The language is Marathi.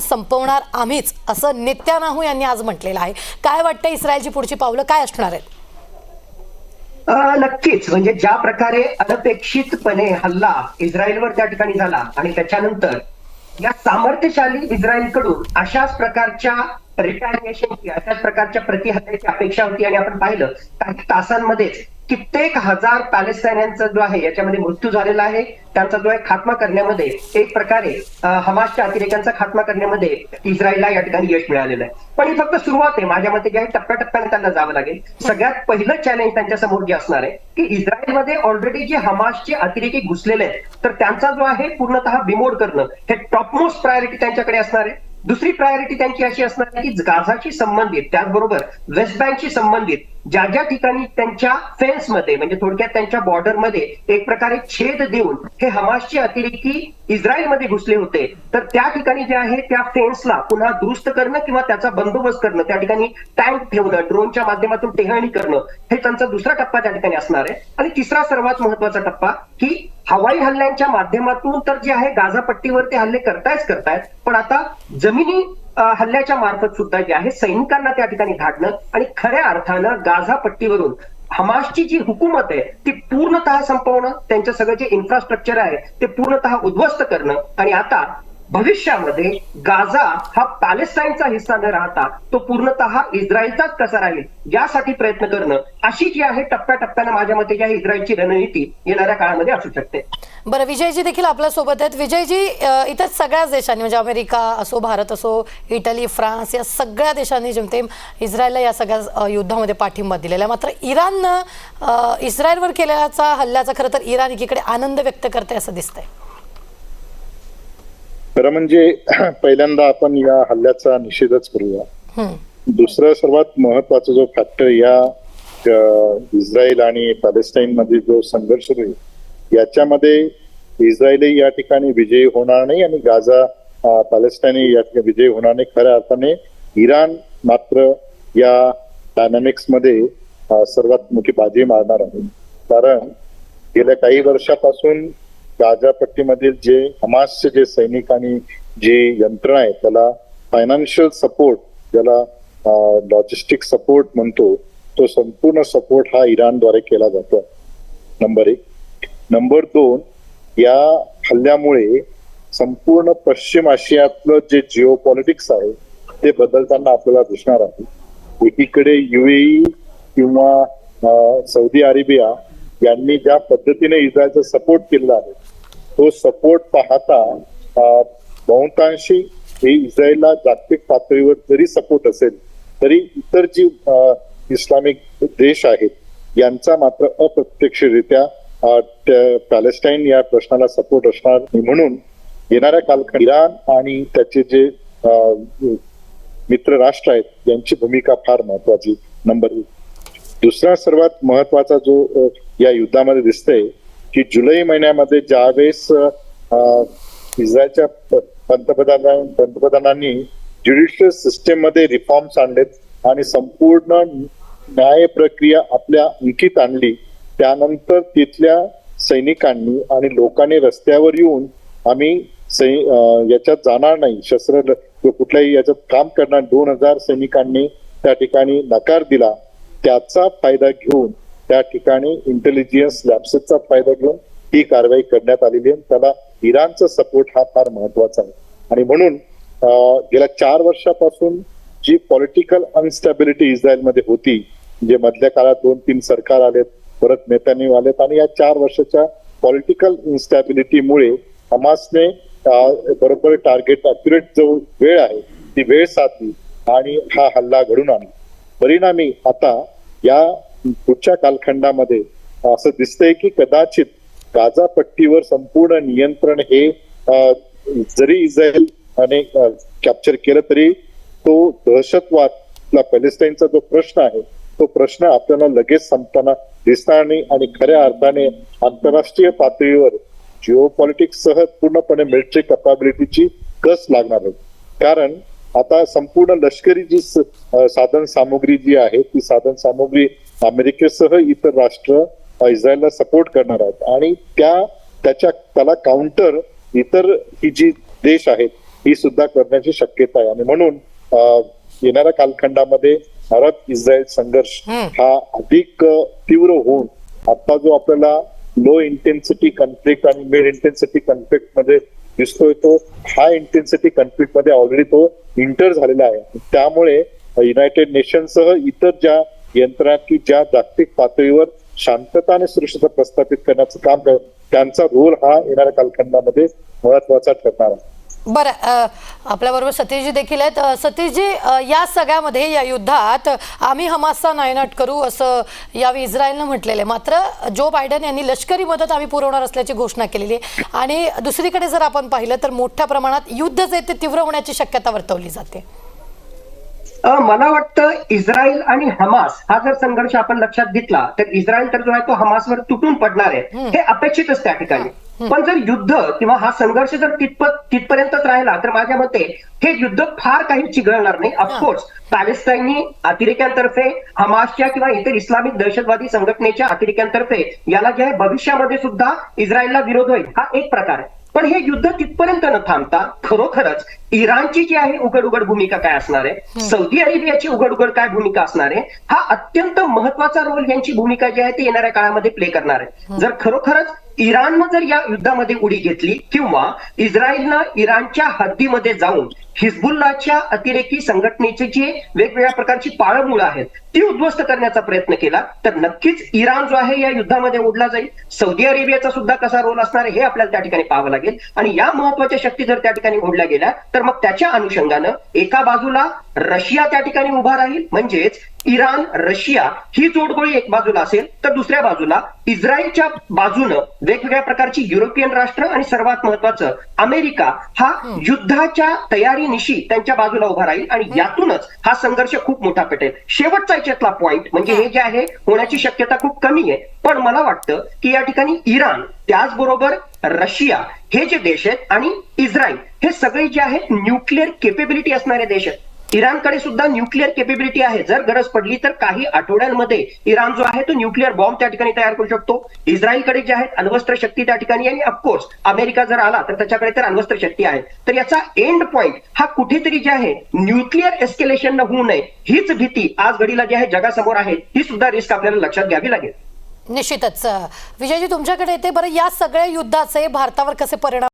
संपवणार आम्हीच, असं नेत्यानाहू यांनी आज म्हटलेलं आहे. काय वाटतं इस्रायलची पुढची पावलं काय असणार आहेत? नक्कीच, म्हणजे ज्या प्रकारे अनपेक्षितपणे हल्ला इस्रायलवर त्या ठिकाणी झाला आणि त्याच्यानंतर या सामर्थ्यशाली इस्रायलकडून अशाच प्रकारच्या रिटॅलिएशनची, अशाच प्रकारच्या प्रतिहल्ल्याची अपेक्षा होती. आणि आपण पाहिलं काही तासांमध्येच कित्येक हजार पॅलेस्टायन्यांचा जो आहे याच्यामध्ये मृत्यू झालेला आहे. त्यांचा जो आहे खात्मा करण्यामध्ये, एक प्रकारे हमासच्या अतिरेक्यांचा खात्मा करण्यामध्ये इस्रायलला या ठिकाणी यश मिळालेलं आहे. पण ही फक्त सुरुवात आहे. माझ्या मते जे आहे टप्प्याटप्प्याने त्यांना जावं लागेल. सगळ्यात पहिलं चॅलेंज त्यांच्या समोर जे असणार आहे की इस्रायलमध्ये ऑलरेडी जे हमासचे अतिरेकी घुसलेले आहेत तर त्यांचा जो आहे पूर्णतः बिमोड करणं हे टॉपमोस्ट प्रायोरिटी त्यांच्याकडे असणार आहे. दुसरी प्रायोरिटी त्यांची अशी असणार आहे की गाझाशी संबंधित, त्याचबरोबर वेस्ट बँकशी संबंधित ज्या ज्या ठिकाणी त्यांच्या फेन्समध्ये, म्हणजे थोडक्यात त्यांच्या बॉर्डरमध्ये एक प्रकारे छेद देऊन हे हमासचे अतिरेकी इस्रायलमध्ये घुसले होते, तर त्या ठिकाणी जे आहे त्या फेन्सला पुन्हा दुरुस्त करणं किंवा त्याचा बंदोबस्त करणं, त्या ठिकाणी टँक ठेवणं, ड्रोनच्या माध्यमातून टेहळणी करणं, हे त्यांचा दुसरा टप्पा त्या ठिकाणी असणार आहे. आणि तिसरा सर्वात महत्वाचा टप्पा की हवाई हल्ल्यांच्या माध्यमातून तर जे आहे गाझा पट्टीवर ते हल्ले करतायत, पण आता जमिनी हल्ल्याच्या मार्फत सुद्धा जे आहे सैनिकांना त्या ठिकाणी धाडणं आणि खऱ्या अर्थानं गाझा पट्टीवरून हमासची जी हुकूमत आहे ती पूर्णतः संपवणं, त्यांचं सगळं जे इन्फ्रास्ट्रक्चर आहे ते पूर्णतः उद्ध्वस्त करणं आणि आता भविष्यामध्ये गाझा हा पॅलेस्टाईनचा हिस्सा न राहता तो पूर्णतः इस्रायलचाच कसा राहील यासाठी प्रयत्न करणं, अशी जी आहे टप्प्याटप्प्यानं माझ्या मते जी आहे इस्रायलची रणनीती येणाऱ्या काळामध्ये असू शकते. बरं, विजयजी देखील आपल्या सोबत आहेत. विजयजी, इतर सगळ्याच देशांनी म्हणजे अमेरिका असो, भारत असो, इटली, फ्रान्स या सगळ्या देशांनी जेमतेम इस्रायलला या सगळ्या युद्धामध्ये पाठिंबा दिलेला आहे. मात्र इराणनं इस्रायलवर केलेल्या हल्ल्याचा खरं तर इराण एकीकडे आनंद व्यक्त करते असं दिसतंय. खरं म्हणजे पहिल्यांदा आपण या हल्ल्याचा निषेधच करूया. दुसरं सर्वात महत्वाचा जो फॅक्टर या इस्रायल आणि पॅलेस्टाईन मध्ये जो संघर्ष होईल याच्यामध्ये इस्रायली या ठिकाणी विजयी होणार नाही आणि गाझा पॅलेस्टाईनी या ठिकाणी विजयी होणार नाही. खऱ्या अर्थाने इराण मात्र या डायनामिक्स मध्ये सर्वात मोठी बाजी मारणार आहे. कारण गेल्या काही वर्षापासून गाझा पट्टीमधील जे हमासचे जे सैनिक आणि जे यंत्रणा आहे त्याला फायनान्शियल सपोर्ट, ज्याला लॉजिस्टिक सपोर्ट म्हणतो, तो संपूर्ण सपोर्ट हा इराणद्वारे केला जातो. नंबर 1. नंबर 2, या हल्ल्यामुळे संपूर्ण पश्चिम आशियातलं जे जिओ पॉलिटिक्स आहे ते बदलताना आपल्याला दिसणार आहे. एकीकडे UAE किंवा सौदी अरेबिया यांनी ज्या पद्धतीने इस्रायलचा सपोर्ट केलेला आहे तो सपोर्ट पाहता बहुतांशी हे इस्रायलला जागतिक पातळीवर जरी सपोर्ट असेल तरी इतर जी इस्लामिक देश आहेत यांचा मात्र अप्रत्यक्षरित्या पॅलेस्टाईन या प्रश्नाला सपोर्ट असणार. म्हणून येणाऱ्या कालखंडात इराण आणि त्याचे जे मित्र राष्ट्र आहेत यांची भूमिका फार महत्वाची. नंबर 1. दुसरा सर्वात महत्वाचा जो या युद्धामध्ये दिसतंय की जुलै महिन्यामध्ये ज्यावेळेस इस्रायलच्या पंतप्रधानांनी ज्युडिशियल सिस्टीम मध्ये रिफॉर्म्स आणलेत आणि संपूर्ण न्याय प्रक्रिया आपल्या अंकित आणली, त्यानंतर तिथल्या सैनिकांनी आणि लोकांनी रस्त्यावर येऊन आम्ही याच्यात जाणार नाही, शस्त्र कुठल्याही याच्यात काम करणार 2000 सैनिकांनी त्या ठिकाणी नकार दिला. त्याचा फायदा घेऊन त्या ठिकाणी इंटेलिजन्स लॅब्सचा फायदा घेऊन ही कारवाई करण्यात आलेली आहे. त्याला इराणचा सपोर्ट हा फार महत्वाचा आहे. आणि म्हणून गेल्या 4 वर्षापासून जी पॉलिटिकल अनस्टॅबिलिटी इस्रायलमध्ये होती, म्हणजे मधल्या काळात 2-3 सरकार आलेत, परत नेत्याने आलेत आणि या 4 वर्षाच्या पॉलिटिकल इन्स्टॅबिलिटीमुळे हमासने बरोबर टार्गेट अक्युरेट जो वेळ आहे ती वेळ साधली आणि हा हल्ला घडून आणला. परिणामी आता या पुढच्या कालखंडामध्ये असं दिसतंय की कदाचित गाझा पट्टीवर संपूर्ण नियंत्रण हे जरी इस्रायलने कॅप्चर केलं तरी तो दहशतवाद पॅलेस्टाईनचा जो प्रश्न आहे तो प्रश्न आपल्याला लगेच संपताना दिसणार नाही. आणि खऱ्या अर्थाने आंतरराष्ट्रीय पातळीवर जिओ पॉलिटिक्स सह पूर्णपणे मिलिटरी कॅपॅबिलिटीची कस लागणार आहे. कारण आता संपूर्ण लष्करी जी साधन सामुग्री जी आहे ती साधन सामुग्री अमेरिकेसह इतर राष्ट्र इस्रायलला सपोर्ट करणार आहेत आणि त्याला काउंटर इतर ही जी देश आहेत ही सुद्धा करण्याची शक्यता आहे. आणि म्हणून येणाऱ्या कालखंडामध्ये भारत इस्रायल संघर्ष हा अधिक तीव्र होऊन आता जो आपल्याला लो इंटेन्सिटी कॉन्फ्लिक्ट आणि मिड इंटेन्सिटी कॉन्फ्लिक्ट मध्ये दिसतोय तो हाय इंटेन्सिटी कॉन्फ्लिक्ट मध्ये ऑलरेडी तो इंटर झालेला आहे. त्यामुळे युनायटेड नेशनसह इतर ज्या यंत्रणा की ज्या जागतिक पातळीवर शांतता आणि सुरक्षितता प्रस्थापित करण्याचं काम त्यांचा रोल हा येणाऱ्या कालखंडामध्ये महत्वाचा ठरणार आहे. बरं, आपल्याबरोबर सतीशजी देखील आहेत. सतीशजी, या सगळ्यामध्ये या युद्धात आम्ही हमासचा नायनाट करू असं यावेळी इस्रायलनं म्हटलेलं आहे. मात्र जो बायडन यांनी लष्करी मदत आम्ही पुरवणार असल्याची घोषणा केलेली आहे. आणि दुसरीकडे जर आपण पाहिलं तर मोठ्या प्रमाणात युद्ध जे ते तीव्र होण्याची शक्यता वर्तवली जाते. मला वाटतं इस्रायल आणि हमास हा जर संघर्ष आपण लक्षात घेतला तर इस्रायल तर जो आहे तो हमासवर तुटून पडणार आहे हे अपेक्षितच त्या ठिकाणी. पण जर युद्ध किंवा हा संघर्ष जर तिथपर्यंतच राहिला तर माझ्या मते हे युद्ध फार काही चिघळणार नाही. ऑफकोर्स पॅलेस्टाईनी अतिरेक्यांतर्फे हमासच्या किंवा इतर इस्लामिक दहशतवादी संघटनेच्या अतिरेक्यांतर्फे याला जे आहे भविष्यामध्ये सुद्धा इस्रायलला विरोध होईल हा एक प्रकार आहे. पण हे युद्ध तिथपर्यंत न थांबता खरोखरच इराणची जी आहे उघड उघड भूमिका काय असणार आहे, सौदी अरेबियाची उघड उघड काय भूमिका असणार आहे, हा अत्यंत महत्वाचा रोल यांची भूमिका जी आहे ती येणाऱ्या काळामध्ये प्ले करणार आहे. जर खरोखरच इराणनं जर या युद्धामध्ये उडी घेतली किंवा इस्रायलनं इराणच्या हद्दीमध्ये जाऊन हिजबुल्लाच्या अतिरेकी संघटनेची जी वेगवेगळ्या प्रकारची पाळंमुळं आहेत ती उद्ध्वस्त करण्याचा प्रयत्न केला तर नक्कीच इराण जो आहे या युद्धामध्ये ओढला जाईल. सौदी अरेबियाचा सुद्धा कसा रोल असणार आहे हे आपल्याला त्या ठिकाणी पाहावं लागेल. आणि या महत्वाच्या शक्ती जर त्या ठिकाणी ओढल्या गेल्या तर मग त्याच्या अनुषंगानं एका बाजूला रशिया त्या ठिकाणी उभा राहील, म्हणजेच इराण रशिया ही जोडगोळी एक बाजूला असेल तर दुसऱ्या बाजूला इस्रायलच्या बाजूनं वेगवेगळ्या प्रकारची युरोपियन राष्ट्र आणि सर्वात महत्वाचं अमेरिका हा युद्धाच्या तयारीनिशी त्यांच्या बाजूला उभा राहील. आणि यातूनच हा संघर्ष खूप मोठा पेटेल. शेवटचा याच्यातला पॉइंट म्हणजे हे जे आहे होण्याची शक्यता खूप कमी आहे. पण मला वाटतं की या ठिकाणी इराण त्याचबरोबर रशिया हे जे देश आहेत आणि इस्रायल हे सगळे जे आहेत न्यूक्लिअर केपेबिलिटी असणारे देश आहेत. इराणकडे सुद्धा न्यूक्लिअर केपेबिलिटी आहे. जर गरज पडली तर काही आठवड्यांमध्ये इराण जो आहे तो न्यूक्लिअर बॉम्ब त्या ठिकाणी तयार करू शकतो. इस्रायलकडे जे आहेत अण्वस्त्र शक्ती त्या ठिकाणी आणि ऑफकोर्स अमेरिका जर आला तर त्याच्याकडे तर अण्वस्त्र शक्ती आहे. तर याचा एंड पॉइंट हा कुठेतरी जे आहे न्यूक्लिअर एस्केलेशन न होऊ नये हीच भीती आज घडीला जी आहे जगासमोर आहे. ही सुद्धा रिस्क आपल्याला लक्षात घ्यावी लागेल. निश्चितच. विजयजी, तुमच्याकडे येते. बरं, या सगळ्या युद्धाचे भारतावर कसे परिणाम